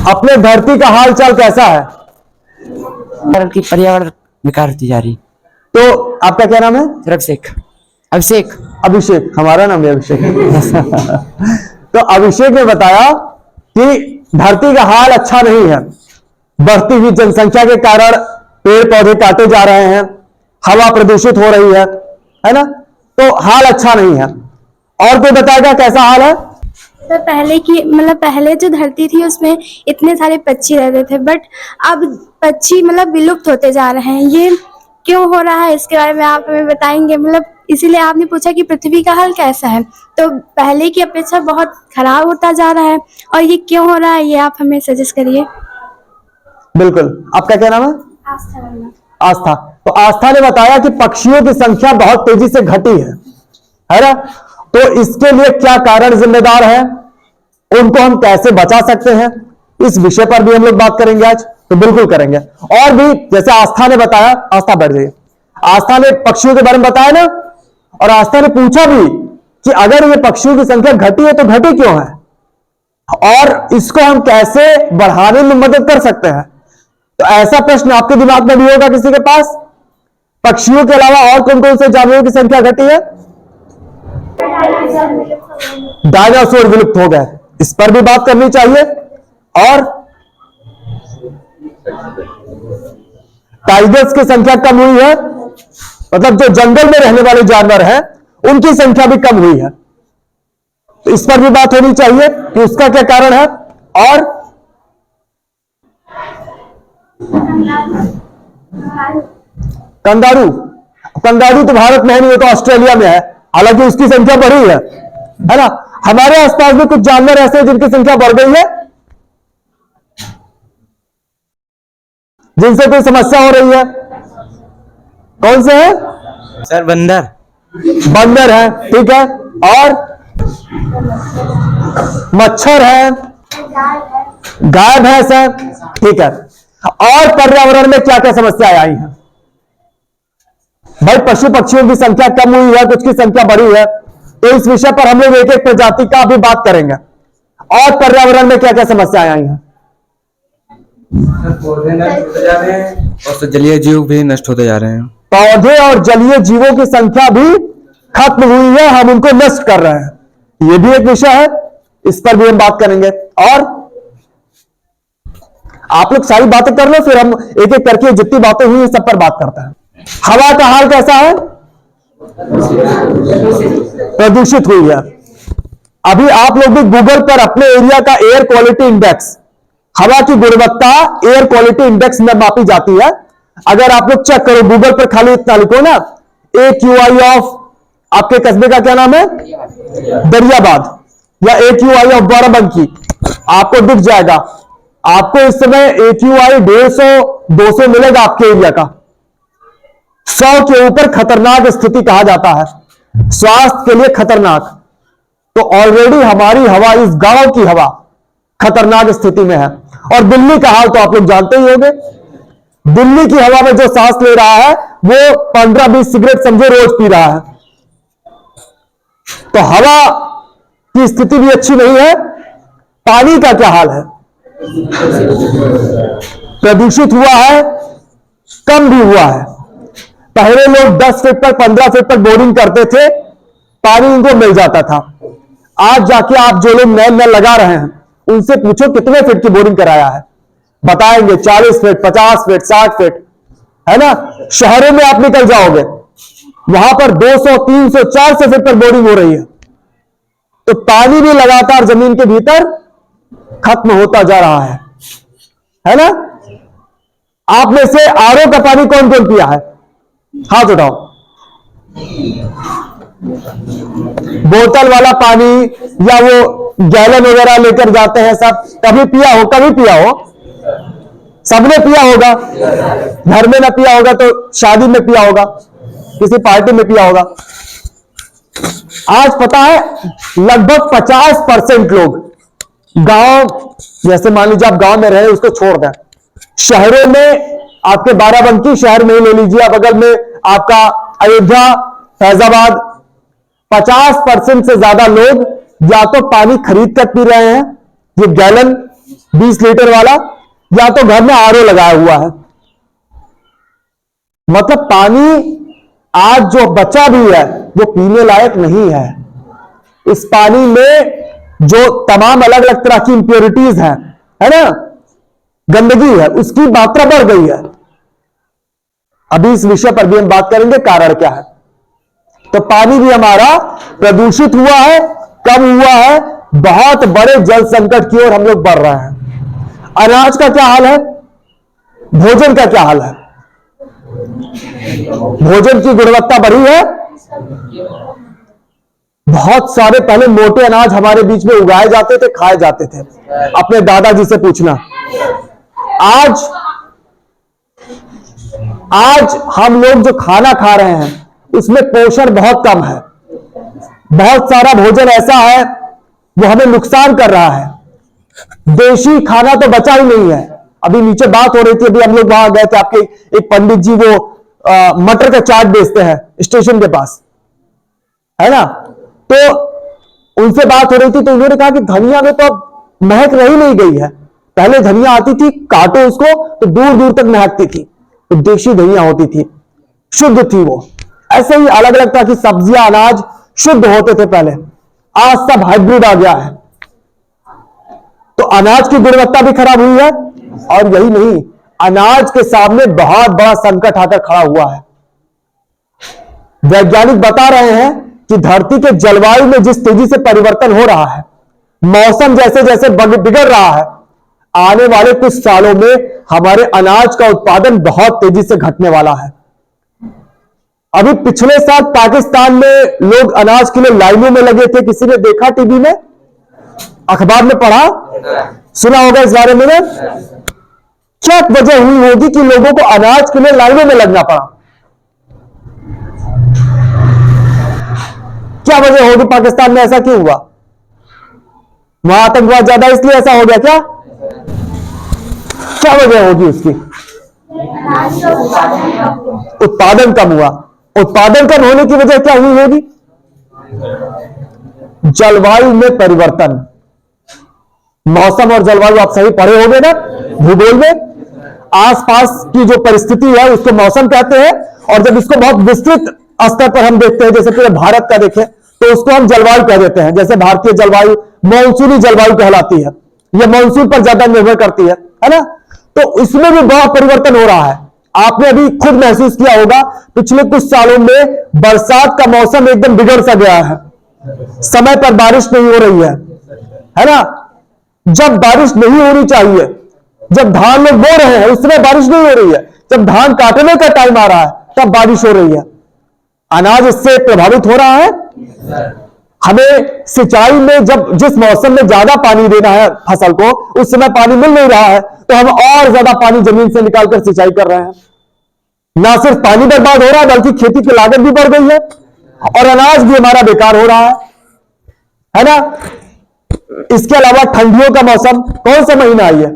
अपने धरती का हाल चाल कैसा है? की पर्यावरण बेकार होती जा रही। तो आपका क्या नाम है? अभिषेक। अभिषेक अभिषेक, हमारा नाम भी अभिषेक है। तो अभिषेक ने बताया कि धरती का हाल अच्छा नहीं है। बढ़ती हुई जनसंख्या के कारण पेड़ पौधे काटे जा रहे हैं, हवा प्रदूषित हो रही है ना? तो हाल अच्छा नहीं है। और कोई बताएगा कैसा हाल है? तो पहले की पहले जो धरती थी उसमें इतने सारे पक्षी रहते थे, बट अब पक्षी विलुप्त होते जा रहे हैं। ये क्यों हो रहा है, इसके बारे में आप हमें बताएंगे? इसीलिए आपने पूछा कि पृथ्वी का हाल कैसा है, तो पहले की अपेक्षा बहुत खराब होता जा रहा है, और ये क्यों हो रहा है ये आप हमें सजेस्ट करिए। बिल्कुल। आपका क्या नाम है? आस्था वर्मा। आस्था। तो आस्था ने बताया कि पक्षियों की संख्या बहुत तेजी से घटी है ना? तो इसके लिए क्या कारण जिम्मेदार है, उनको हम कैसे बचा सकते हैं, इस विषय पर भी हम लोग बात करेंगे आज। तो बिल्कुल करेंगे। और भी जैसे आस्था ने बताया, आस्था बैठ जाइए। आस्था ने पक्षियों के बारे में बताया ना, और आस्था ने पूछा भी कि अगर ये पक्षियों की संख्या घटी है तो घटी क्यों है, और इसको हम कैसे बढ़ाने में मदद कर सकते हैं। तो ऐसा प्रश्न आपके दिमाग में भी होगा किसी के पास? पक्षियों के अलावा और कौन कौन से जानवरों की संख्या घटी है? डायनासोर विलुप्त हो गए, इस पर भी बात करनी चाहिए। और टाइगर्स की संख्या कम हुई है, मतलब जो जंगल में रहने वाले जानवर हैं उनकी संख्या भी कम हुई है। तो इस पर भी बात होनी चाहिए कि उसका क्या कारण है। और कंगारू, कंगारू तो भारत में है नहीं, वो तो ऑस्ट्रेलिया में है, हालांकि उसकी संख्या बढ़ी है ना? हमारे आसपास में कुछ जानवर ऐसे हैं जिनकी संख्या बढ़ गई है, जिनसे कोई समस्या हो रही है। कौन से हैं? सर बंदर। बंदर है, ठीक है। और मच्छर है, गाय भैंस है, ठीक है। और पर्यावरण में क्या क्या समस्याएं आई हैं? भाई पशु पक्षियों की संख्या कम हुई है, कुछ की संख्या बढ़ी है, तो इस विषय पर हम लोग एक एक प्रजाति का भी बात करेंगे। और पर्यावरण में क्या क्या समस्याएं आई हैं? पौधे नष्ट होते जा रहे हैं और जलीय जीव भी नष्ट होते जा रहे हैं। पौधे और जलीय जीवों की संख्या भी खत्म हुई है, हम उनको नष्ट कर रहे हैं। यह भी एक विषय है, इस पर भी हम बात करेंगे। और आप लोग सारी बातें कर लो, फिर हम एक एक करके जितनी बातें हुई हैं सब पर बात करते हैं। हवा का हाल कैसा है? प्रदूषित हुई है। अभी आप लोग भी गूगल पर अपने एरिया का एयर क्वालिटी इंडेक्स, हवा की गुणवत्ता एयर क्वालिटी इंडेक्स में मापी जाती है। अगर आप लोग चेक करो गूगल पर, खाली इतना लिखो ना, AQI ऑफ आपके कस्बे का क्या नाम है? दरियाबाद, या AQI ऑफ बाराबंकी, आपको दिख जाएगा। आपको इस समय AQI 150 200 मिलेगा आपके एरिया का। 100 के ऊपर खतरनाक स्थिति कहा जाता है, स्वास्थ्य के लिए खतरनाक। तो ऑलरेडी हमारी हवा, इस गांव की हवा खतरनाक स्थिति में है। और दिल्ली का हाल तो आप लोग जानते ही होंगे। दिल्ली की हवा में जो सांस ले रहा है वो 15-20 सिगरेट समझो रोज पी रहा है। तो हवा की स्थिति भी अच्छी नहीं है। पानी का क्या हाल है? प्रदूषित हुआ है, कम भी हुआ है। पहले लोग 10 फीट पर 15 फीट पर बोरिंग करते थे, पानी इनको मिल जाता था। आज जाके आप जो लोग नल नल लगा रहे हैं उनसे पूछो कितने फीट की बोरिंग कराया है, बताएंगे 40 फीट 50 फीट 60 फीट, है ना? शहरों में आप निकल जाओगे, वहां पर 200 300 400 फीट पर बोरिंग हो रही है। तो पानी भी लगातार जमीन के भीतर खत्म होता जा रहा है ना? आप में से आरओ का पानी कौन कौन पिया है? हाथ उठाओ। बोतल वाला पानी या वो गैलन वगैरह लेकर जाते हैं सब, कभी पिया हो? कभी पिया हो? सबने पिया होगा। घर में ना पिया होगा तो शादी में पिया होगा, किसी पार्टी में पिया होगा। आज पता है लगभग 50% लोग गांव, जैसे मान लीजिए आप गांव में रहे, उसको छोड़ दें, शहरों में आपके बाराबंकी शहर में ही ले लीजिए, बगल में आपका अयोध्या, फैजाबाद, 50% से ज्यादा लोग या तो पानी खरीद कर पी रहे हैं, ये गैलन 20 लीटर वाला, या तो घर में आरओ लगाया हुआ है। मतलब पानी आज जो बचा भी है वो पीने लायक नहीं है। इस पानी में जो तमाम अलग अलग तरह की इंप्योरिटीज हैं, है ना, गंदगी है, उसकी मात्रा बढ़ गई है। अभी इस विषय पर भी हम बात करेंगे, कारण क्या है। तो पानी भी हमारा प्रदूषित हुआ है, कम हुआ है, बहुत बड़े जल संकट की ओर हम लोग बढ़ रहे हैं। अनाज का क्या हाल है, भोजन का क्या हाल है, भोजन की गुणवत्ता बढ़ी है। बहुत सारे पहले मोटे अनाज हमारे बीच में उगाए जाते थे, खाए जाते थे, अपने दादाजी से पूछना। आज हम लोग जो खाना खा रहे हैं उसमें पोषण बहुत कम है। बहुत सारा भोजन ऐसा है वो हमें नुकसान कर रहा है। देशी खाना तो बचा ही नहीं है। अभी नीचे बात हो रही थी, अभी हम लोग वहां गए थे, आपके एक पंडित जी वो मटर का चाट बेचते हैं स्टेशन के पास, है ना, तो उनसे बात हो रही थी तो उन्होंने कहा कि धनिया में तो अब महक रही नहीं गई है। पहले धनिया आती थी, काटो उसको तो दूर दूर तक महकती थी, तो देशी धनिया होती थी, शुद्ध थी वो। ऐसे ही अलग अलग तरह की सब्जियां, अनाज शुद्ध होते थे पहले। आज सब हाइब्रिड आ गया है, तो अनाज की गुणवत्ता भी खराब हुई है। और यही नहीं, अनाज के सामने बहुत बड़ा संकट आकर खड़ा हुआ है। वैज्ञानिक बता रहे हैं कि धरती के जलवायु में जिस तेजी से परिवर्तन हो रहा है, मौसम जैसे जैसे बिगड़ रहा है, आने वाले कुछ सालों में हमारे अनाज का उत्पादन बहुत तेजी से घटने वाला है। अभी पिछले साल पाकिस्तान में लोग अनाज के लिए लाइनों में लगे थे। किसी ने देखा, टीवी में, अखबार में पढ़ा, सुना होगा इस बारे में? क्या वजह हुई होगी कि लोगों को अनाज के लिए लाइनों में लगना पड़ा? क्या वजह होगी? पाकिस्तान में ऐसा क्यों हुआ? वहां आतंकवाद ज्यादा इसलिए ऐसा हो गया क्या? क्या वजह होगी उसकी? उत्पादन कम हुआ। उत्पादन कम होने की वजह क्या हुई होगी? जलवायु में परिवर्तन। मौसम और जलवायु आप सही पढ़े होंगे ना भूगोल में। आसपास की जो परिस्थिति है उसको मौसम कहते हैं, और जब इसको बहुत विस्तृत स्तर पर हम देखते हैं, जैसे पूरे भारत का देखें, तो उसको हम जलवायु कह देते हैं। जैसे भारतीय जलवायु मॉनसूनी जलवायु कहलाती है, यह मॉनसून पर ज्यादा निर्भर करती है ना। तो इसमें भी बहुत परिवर्तन हो रहा है। आपने अभी खुद महसूस किया होगा, पिछले कुछ सालों में बरसात का मौसम एकदम बिगड़ सा गया है। समय पर बारिश नहीं हो रही है ना। जब बारिश नहीं होनी चाहिए, जब धान लोग बो रहे हैं उस समय बारिश नहीं हो रही है, जब धान काटने का टाइम आ रहा है तब बारिश हो रही है। अनाज इससे प्रभावित हो रहा है। हमें सिंचाई में जब जिस मौसम में ज्यादा पानी देना है फसल को, उस समय पानी मिल नहीं रहा है, तो हम और ज्यादा पानी जमीन से निकालकर सिंचाई कर रहे हैं। ना सिर्फ पानी बर्बाद हो रहा है, बल्कि खेती की लागत भी बढ़ गई है और अनाज भी हमारा बेकार हो रहा है ना। इसके अलावा ठंडियों का मौसम, कौन सा महीना है ये?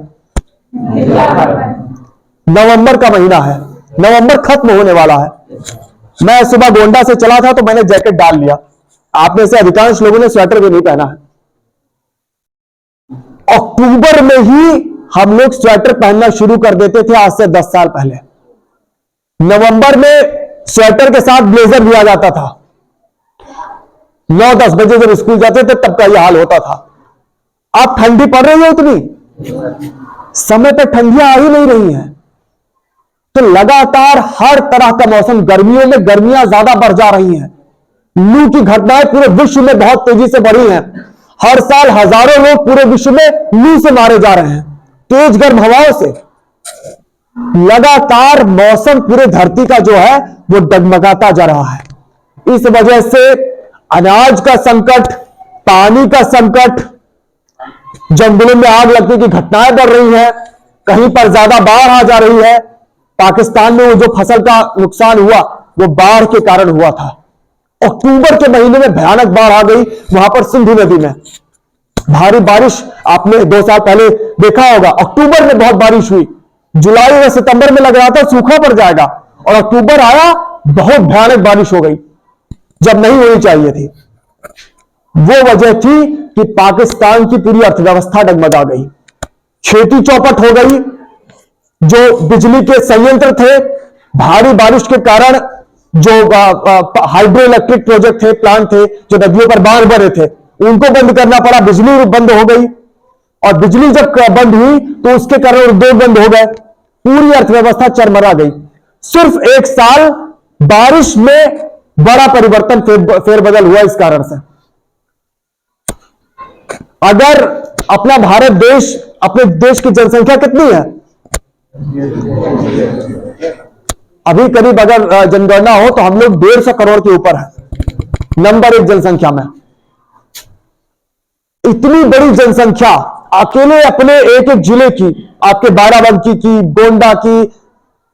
नवंबर का महीना है। नवंबर खत्म होने वाला है। मैं सुबह गोंडा से चला था तो मैंने जैकेट डाल लिया। आप में से अधिकांश लोगों ने स्वेटर भी नहीं पहना है। अक्टूबर में ही हम लोग स्वेटर पहनना शुरू कर देते थे, आज से 10 साल पहले। नवंबर में स्वेटर के साथ ब्लेजर दिया जाता था। 9-10 बजे जब स्कूल जाते थे तब का यह हाल होता था। अब ठंडी पड़ रही है उतनी, समय पर ठंडियां आ ही नहीं रही हैं। तो लगातार हर तरह का मौसम, गर्मियों में गर्मियां ज्यादा बढ़ जा रही हैं। लू की घटनाएं पूरे विश्व में बहुत तेजी से बढ़ी हैं। हर साल हजारों लोग पूरे विश्व में लू से मारे जा रहे हैं, तेज गर्म हवाओं से। लगातार मौसम पूरे धरती का जो है वो डगमगाता जा रहा है। इस वजह से अनाज का संकट, पानी का संकट, जंगलों में आग लगने की घटनाएं बढ़ रही हैं, कहीं पर ज्यादा बाढ़ आ जा रही है। पाकिस्तान में वो जो फसल का नुकसान हुआ वो बाढ़ के कारण हुआ था। अक्टूबर के महीने में भयानक बाढ़ आ गई वहां पर सिंधु नदी में। भारी बारिश आपने 2 साल पहले देखा होगा, अक्टूबर में बहुत बारिश हुई। जुलाई और सितंबर में लग रहा था सूखा पड़ जाएगा, और अक्टूबर आया, बहुत भयानक बारिश हो गई जब नहीं होनी चाहिए थी। वो वजह थी कि पाकिस्तान की पूरी अर्थव्यवस्था डगमगा गई। खेती चौपट हो गई। जो बिजली के संयंत्र थे, भारी बारिश के कारण जो हाइड्रो इलेक्ट्रिक प्रोजेक्ट थे, प्लांट थे, जो नदियों पर बांध बने थे, उनको बंद करना पड़ा। बिजली बंद हो गई, और बिजली जब बंद हुई तो उसके कारण उद्योग बंद हो गए। पूरी अर्थव्यवस्था चरमरा गई। सिर्फ एक साल बारिश में बड़ा परिवर्तन, फेरबदल हुआ इस कारण से। अगर अपना भारत देश, अपने देश की जनसंख्या कितनी है अभी? करीब अगर जनगणना हो तो हम लोग 150 करोड़ के ऊपर है नंबर 1 जनसंख्या में। इतनी बड़ी जनसंख्या अकेले अपने एक एक जिले की, आपके बाराबंकी की, गोंडा की,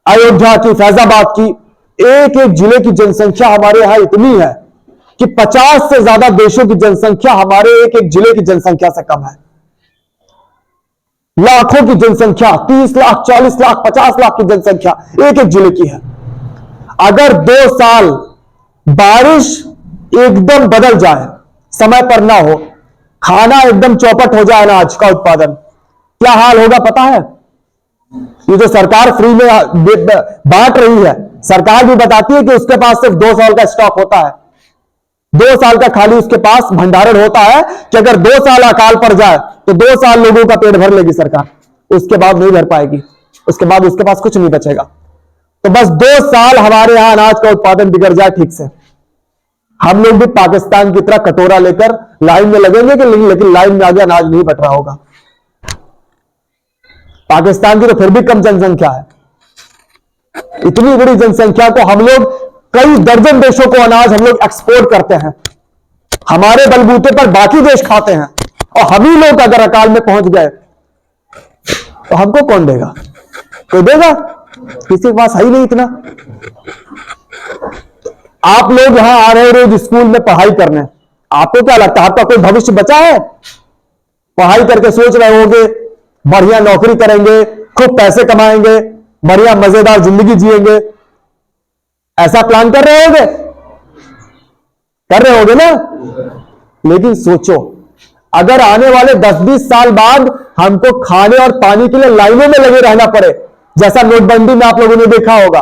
अयोध्या की, फैजाबाद की, एक एक जिले की जनसंख्या हमारे यहां इतनी है कि 50 से ज्यादा देशों की जनसंख्या हमारे एक एक जिले की जनसंख्या से कम है। लाखों की जनसंख्या, 30 लाख, 40 लाख, 50 लाख की जनसंख्या एक एक जिले की है। अगर 2 साल बारिश एकदम बदल जाए, समय पर ना हो, खाना एकदम चौपट हो जाए, अनाज का उत्पादन, क्या हाल होगा पता है? ये जो सरकार फ्री में बांट रही है, सरकार भी बताती है कि उसके पास सिर्फ 2 साल का स्टॉक होता है। 2 साल का खाली उसके पास भंडारण होता है कि अगर 2 साल अकाल पड़ जाए तो 2 साल लोगों का पेट भर लेगी सरकार, उसके बाद नहीं भर पाएगी, उसके बाद उसके पास कुछ नहीं बचेगा। तो बस 2 साल हमारे यहां अनाज का उत्पादन बिगड़ जाए ठीक से, हम लोग भी पाकिस्तान की तरह कटोरा लेकर लाइन में लगेंगे कि लेकिन लाइन में आगे अनाज नहीं बट रहा होगा। पाकिस्तान की तो फिर भी कम जनसंख्या है। इतनी बड़ी जनसंख्या को हम लोग, कई दर्जन देशों को अनाज हम लोग एक्सपोर्ट करते हैं, हमारे बलबूते पर बाकी देश खाते हैं, और हम ही लोग अगर अकाल में पहुंच गए तो हमको कौन देगा? कोई देगा? किसी के पास है ही नहीं इतना। आप लोग यहां आ रहे हो रोज स्कूल में पढ़ाई करने, आपको क्या लगता है आपका कोई भविष्य बचा है? पढ़ाई करके सोच रहे होगे बढ़िया नौकरी करेंगे, खूब पैसे कमाएंगे, बढ़िया मजेदार जिंदगी जिएंगे, ऐसा प्लान कर रहे होगे? कर रहे होगे ना? लेकिन सोचो, अगर आने वाले 10-20 साल बाद हमको खाने और पानी के लिए लाइनों में लगे रहना पड़े, जैसा नोटबंदी में आप लोगों ने देखा होगा,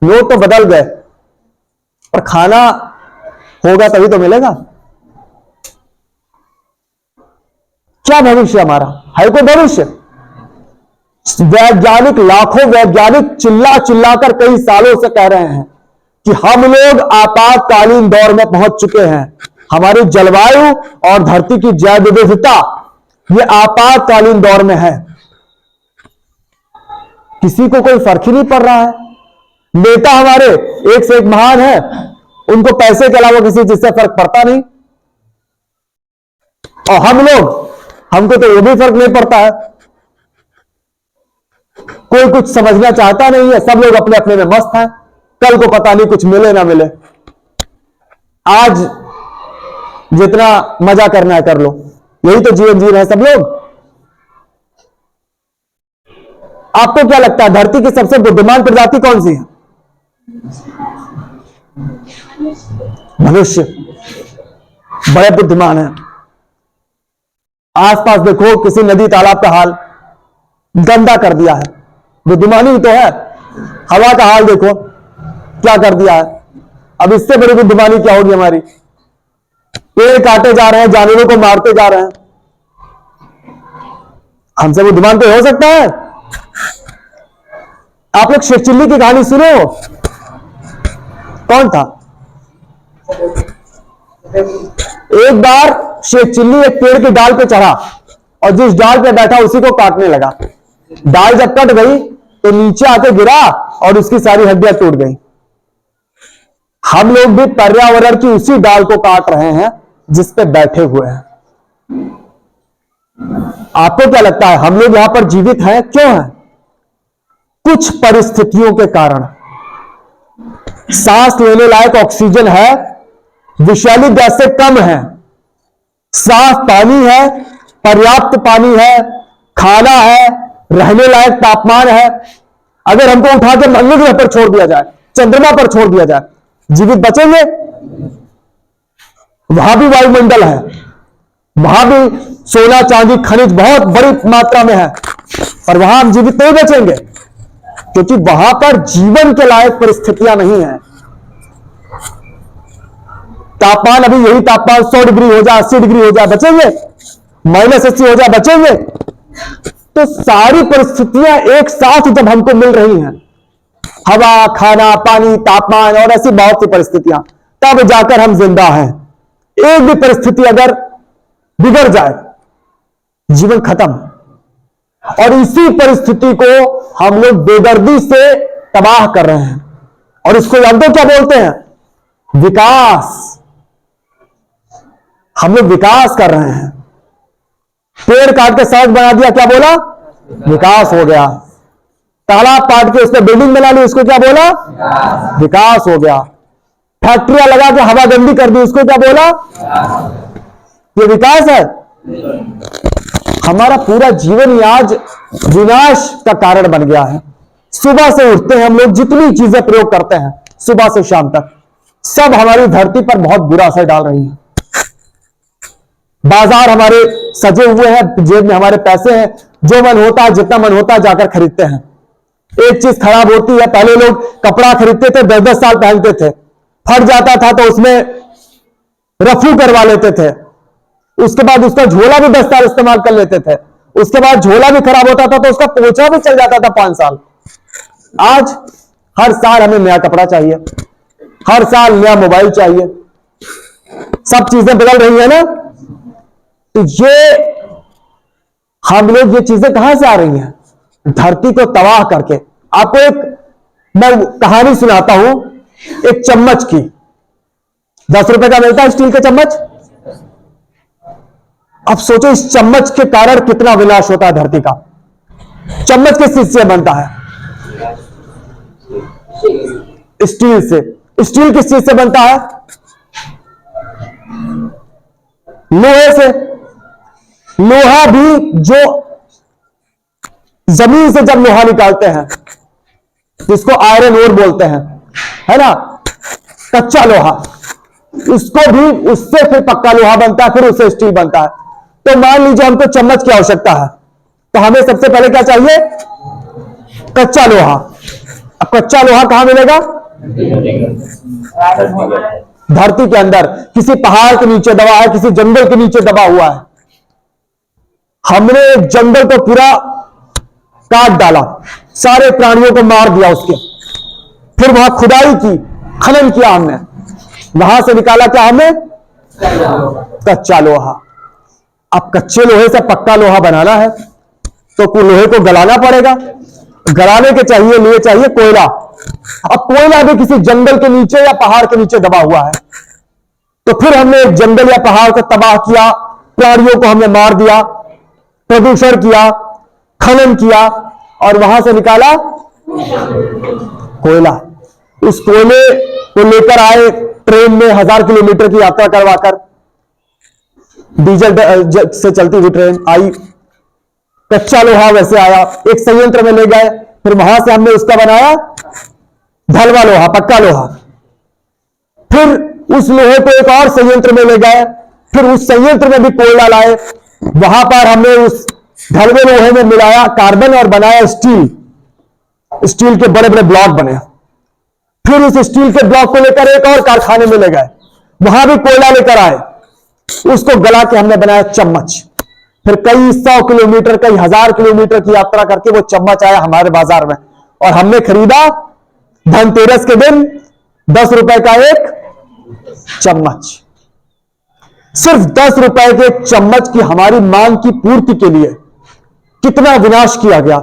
नोट तो बदल गए और खाना होगा तभी तो मिलेगा। क्या भविष्य हमारा है? कोई भविष्य? वैज्ञानिक, लाखों वैज्ञानिक चिल्ला चिल्लाकर कई सालों से कह रहे हैं कि हम लोग आपातकालीन दौर में पहुंच चुके हैं। हमारी जलवायु और धरती की जैव विविधता ये आपातकालीन दौर में है। किसी को कोई फर्क ही नहीं पड़ रहा है। नेता हमारे एक से एक महान है, उनको पैसे के अलावा किसी चीज से फर्क पड़ता नहीं, और हम लोग, हमको तो वो भी फर्क नहीं पड़ता है। कोई कुछ समझना चाहता नहीं है, सब लोग अपने अपने में मस्त हैं। कल को पता नहीं कुछ मिले ना मिले, आज जितना मजा करना है कर लो, यही तो जीवन जी रहे हैं सब लोग। आपको क्या लगता है धरती की सबसे बुद्धिमान प्रजाति कौन सी है? मनुष्य बड़े बुद्धिमान है। आसपास देखो, किसी नदी तालाब का हाल गंदा कर दिया है, बुद्धिमानी ही तो है। हवा का हाल देखो क्या कर दिया है। अब इससे बड़ी बुद्धिमानी क्या होगी हमारी? पेड़ काटे जा रहे हैं, जानवरों को मारते जा रहे हैं, हमसे बुद्धिमान कोई हो सकता है? आप लोग शेख चिल्ली की कहानी सुने हो? कौन था? एक बार शेख चिल्ली एक पेड़ की डाल पे चढ़ा और जिस डाल पे बैठा उसी को काटने लगा। डाल जब कट गई तो नीचे आके गिरा और उसकी सारी हड्डियां टूट गई। हम लोग भी पर्यावरण की उसी डाल को काट रहे हैं जिस पे बैठे हुए हैं। आपको क्या लगता है हम लोग यहां पर जीवित हैं? क्यों हैं? कुछ परिस्थितियों के कारण। सांस लेने लायक ऑक्सीजन है, विषैली गैसें कम है, साफ पानी है, पर्याप्त पानी है, खाना है, रहने लायक तापमान है। अगर हमको उठा के मंगल ग्रह पर छोड़ दिया जाए, चंद्रमा पर छोड़ दिया जाए, जीवित बचेंगे? वहां भी वायुमंडल है, वहां भी सोना चांदी खनिज बहुत बड़ी मात्रा में है, पर वहां हम जीवित नहीं बचेंगे, क्योंकि वहां पर जीवन के लायक परिस्थितियां नहीं है। तापमान अभी यही तापमान 100 डिग्री हो जाए, 80 डिग्री हो जाए, बचेंगे? -80 हो जाए, बचेंगे? तो सारी परिस्थितियां एक साथ जब हमको मिल रही हैं, हवा, खाना, पानी, तापमान और ऐसी बहुत सी परिस्थितियां, तब जाकर हम जिंदा हैं। एक भी परिस्थिति अगर बिगड़ जाए, जीवन खत्म। और इसी परिस्थिति को हम लोग बेदर्दी से तबाह कर रहे हैं, और इसको जानते हो क्या बोलते हैं? विकास। हम लोग विकास कर रहे हैं। पेड़ काट के सड़क बना दिया, क्या बोला? विकास हो गया। तालाब काट के उसमें बिल्डिंग बना ली, उसको क्या बोला? विकास हो गया। फैक्ट्रियां लगा के हवा गंदी कर दी, उसको क्या बोला? ये विकास है? हमारा पूरा जीवन ही आज विनाश का कारण बन गया है। सुबह से उठते हैं हम लोग, जितनी चीजें प्रयोग करते हैं सुबह से शाम तक, सब हमारी धरती पर बहुत बुरा असर डाल रही हैं। बाजार हमारे सजे हुए हैं, जेब में हमारे पैसे हैं, जो मन होता है जितना मन होता है जाकर खरीदते हैं। एक चीज खराब होती है, पहले लोग कपड़ा खरीदते थे, 10-10 साल पहनते थे, फट जाता था तो उसमें रफू करवा लेते थे, उसके बाद उसका झोला भी 10 साल इस्तेमाल कर लेते थे, उसके बाद झोला भी खराब होता था तो उसका पोछा भी चल जाता था 5 साल। आज हर साल हमें नया कपड़ा चाहिए, हर साल नया मोबाइल चाहिए, सब चीजें बदल रही है ना। तो ये हम लोग ये चीजें कहां से आ रही हैं? धरती को तबाह करके। आपको एक मैं कहानी सुनाता हूं, एक चम्मच की। 10 रुपए का मिलता है स्टील का चम्मच। अब सोचो इस चम्मच के कारण कितना विनाश होता है धरती का। चम्मच किस चीज से बनता है? स्टील से। स्टील किस चीज से बनता है? लोहे से। लोहा भी जो जमीन से जब लोहा निकालते हैं, जिसको आयरन ओर बोलते हैं, है ना, कच्चा लोहा, उसको भी उससे फिर पक्का लोहा बनता है, फिर उससे स्टील बनता है। तो मान लीजिए हमको चम्मच की आवश्यकता है, तो हमें सबसे पहले क्या चाहिए? कच्चा लोहा। अब कच्चा लोहा कहां मिलेगा? धरती के अंदर, किसी पहाड़ के नीचे दबा है, किसी जंगल के नीचे दबा हुआ है। हमने जंगल को पूरा काट डाला, सारे प्राणियों को मार दिया उसके, फिर वहां खुदाई की, खनन किया हमने, वहां से निकाला क्या हमने? कच्चा लोहा। अब कच्चे लोहे से पक्का लोहा बनाना है तो लोहे को गलाना पड़ेगा। गलाने के लिए चाहिए कोयला। अब कोयला भी किसी जंगल के नीचे या पहाड़ के नीचे दबा हुआ है, तो फिर हमने एक जंगल या पहाड़ को तबाह किया, प्राणियों को हमने मार दिया, प्रदूषण किया, खनन किया, और वहां से निकाला कोयला। उस कोयले को लेकर आए ट्रेन में 1000 किलोमीटर की यात्रा करवाकर, डीजल से चलती हुई ट्रेन आई। कच्चा लोहा वैसे आया, एक संयंत्र में ले गए, फिर वहां से हमने उसका बनाया ढलवा लोहा, पक्का लोहा। फिर उस लोहे को एक और संयंत्र में ले गए, फिर उस संयंत्र में भी कोयला लाए, वहां पर हमने उस ढलवे लोहे में मिलाया कार्बन और बनाया स्टील। स्टील के बड़े बड़े ब्लॉक बने। फिर उस स्टील के ब्लॉक को लेकर एक और कारखाने में ले गए, वहां भी कोयला लेकर आए, उसको गला के हमने बनाया चम्मच। फिर कई 100 किलोमीटर, कई 1000 किलोमीटर की यात्रा करके वो चम्मच आया हमारे बाजार में, और हमने खरीदा धनतेरस के दिन 10 रुपए का एक चम्मच। सिर्फ 10 रुपए के चम्मच की हमारी मांग की पूर्ति के लिए कितना विनाश किया गया,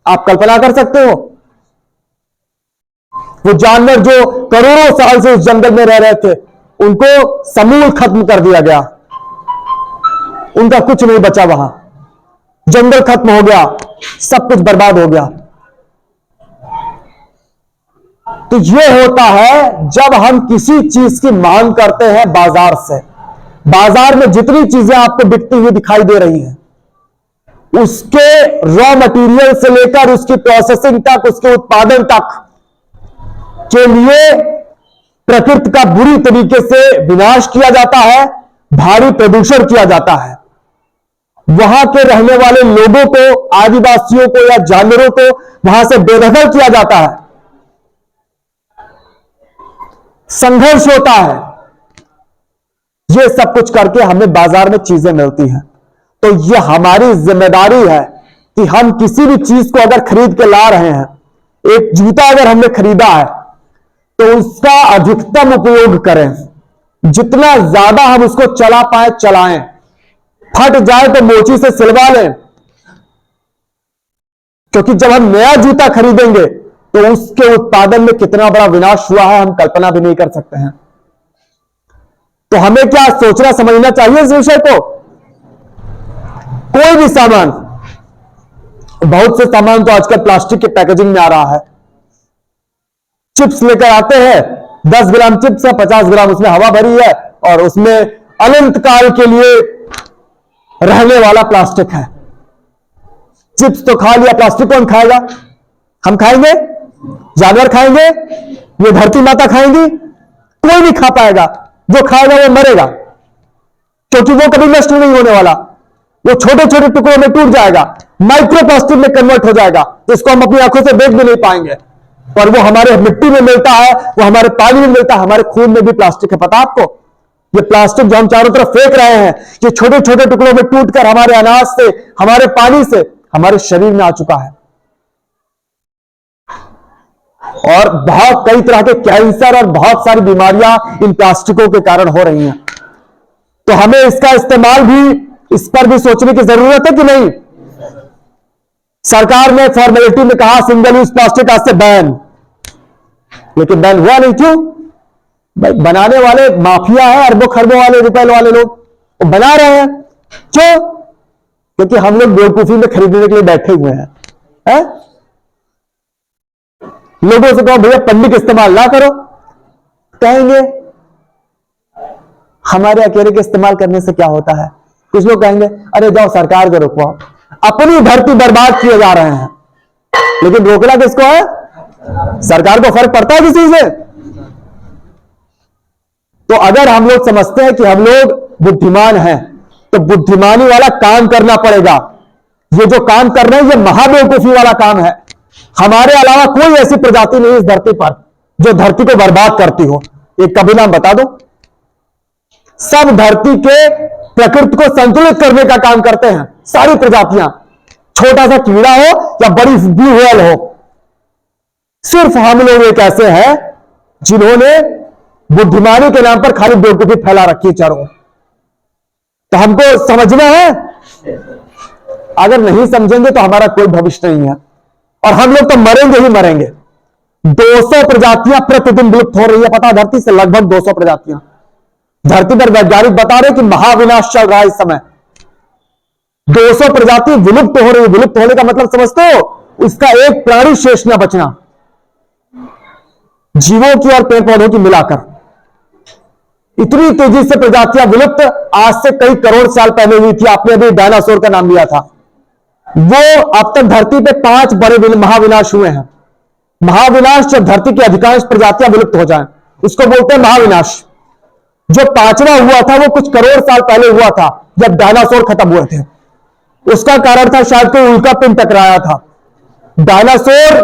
आप कल्पना कर सकते हो? वो जानवर जो करोड़ों साल से उस जंगल में रह रहे थे, उनको समूल खत्म कर दिया गया, उनका कुछ नहीं बचा वहां। जंगल खत्म हो गया, सब कुछ बर्बाद हो गया। तो यह होता है जब हम किसी चीज की मांग करते हैं बाजार से। बाजार में जितनी चीजें आपको बिकती हुई दिखाई दे रही हैं, उसके रॉ मटेरियल से लेकर उसकी प्रोसेसिंग तक, उसके उत्पादन तक के लिए प्रकृति का बुरी तरीके से विनाश किया जाता है, भारी प्रदूषण किया जाता है। वहां के रहने वाले लोगों को, आदिवासियों को या जानवरों को वहां से बेदखल किया जाता है, संघर्ष होता है। ये सब कुछ करके हमें बाजार में चीजें मिलती हैं। तो ये हमारी जिम्मेदारी है कि हम किसी भी चीज को अगर खरीद के ला रहे हैं, एक जूता अगर हमने खरीदा है तो उसका अधिकतम उपयोग करें, जितना ज्यादा हम उसको चला पाए चलाएं, फट जाए तो मोची से सिलवा लें, क्योंकि जब हम नया जूता खरीदेंगे तो उसके उत्पादन में कितना बड़ा विनाश हुआ है हम कल्पना भी नहीं कर सकते हैं। तो हमें क्या सोचना समझना चाहिए इस विषय को। कोई भी सामान, बहुत से सामान तो आजकल प्लास्टिक के पैकेजिंग में आ रहा है। चिप्स लेकर आते हैं, 10 ग्राम चिप्स है, 50 ग्राम उसमें हवा भरी है और उसमें अनंत काल के लिए रहने वाला प्लास्टिक है। चिप्स तो खा लिया, प्लास्टिक कौन खाएगा? हम खाएंगे? जानवर खाएंगे? ये धरती माता खाएंगी? कोई नहीं खा पाएगा। जो खाएगा वो मरेगा, क्योंकि वो कभी नष्ट नहीं होने वाला। वो छोटे छोटे टुकड़ों में टूट जाएगा, माइक्रो प्लास्टिक में कन्वर्ट हो जाएगा, तो इसको हम अपनी आंखों से देख भी नहीं पाएंगे। और वो हमारे मिट्टी में मिलता है, वो हमारे पानी में मिलता है, हमारे खून में भी प्लास्टिक है। पता आपको? ये प्लास्टिक जो हम चारों तरफ फेंक रहे हैं, ये छोटे छोटे टुकड़ों में टूटकर हमारे अनाज से, हमारे पानी से, हमारे शरीर में आ चुका है। और बहुत कई तरह के कैंसर और बहुत सारी बीमारियां इन प्लास्टिकों के कारण हो रही हैं। तो हमें इसका इस्तेमाल भी, इस पर भी सोचने की जरूरत है कि नहीं। सरकार ने फॉर्मेलिटी में कहा सिंगल यूज प्लास्टिक आज से बैन, लेकिन बैन हुआ नहीं। क्यों? भाई बनाने वाले माफिया है, अरबों खरबों वाले रुपए वाले लोग, वो बना रहे हैं। क्यों? क्योंकि हम लोग बेवकूफी में खरीदने के लिए बैठे हुए हैं, लोगों से कहो भैया पन्नी इस्तेमाल ना करो, कहेंगे हमारे अकेले के इस्तेमाल करने से क्या होता है। कुछ लोग कहेंगे अरे जाओ सरकार को रोको, अपनी धरती बर्बाद किए जा रहे हैं। लेकिन रोकना किसको है? सरकार को फर्क पड़ता है किसी से? तो अगर हम लोग समझते हैं कि हम लोग बुद्धिमान हैं, तो बुद्धिमानी वाला काम करना पड़ेगा। ये जो काम कर रहे हैं ये महाबेवकूफी वाला काम है। हमारे अलावा कोई ऐसी प्रजाति नहीं इस धरती पर जो धरती को बर्बाद करती हो। एक कभी नाम बता दो। सब धरती के प्रकृति को संतुलित करने का काम करते हैं, सारी प्रजातियां, छोटा सा कीड़ा हो या बड़ी ब्लू व्हेल हो। सिर्फ हम लोग एक ऐसे हैं जिन्होंने बुद्धिमानी के नाम पर खाली बेवकूफी फैला रखी है चारों ओर। तो हमको समझना है, अगर नहीं समझेंगे तो हमारा कोई भविष्य नहीं है और हम लोग तो मरेंगे ही मरेंगे। 200 प्रजातियां प्रतिदिन विलुप्त हो रही है, पता धरती से लगभग 200 प्रजातियां। धरती पर वैज्ञानिक बता रहे कि महाविनाश चल रहा है इस समय। 200 प्रजाति विलुप्त हो रही है। विलुप्त होने का मतलब समझते हो? उसका एक प्राणी शेष न बचना, जीवों की और पेड़ पौधों की मिलाकर। इतनी तेजी से प्रजातियां विलुप्त आज से कई करोड़ साल पहले हुई थी। आपने अभी डायनासोर का नाम लिया था। वो अब तक धरती पे 5 बड़े महाविनाश हुए हैं। महाविनाश जब धरती की अधिकांश प्रजातियां विलुप्त हो जाएं, उसको बोलते हैं महाविनाश। जो 5वां हुआ था वो कुछ करोड़ साल पहले हुआ था, जब डायनासोर खत्म हुए थे। उसका कारण था शायद कोई उल्का पिंड टकराया था। डायनासोर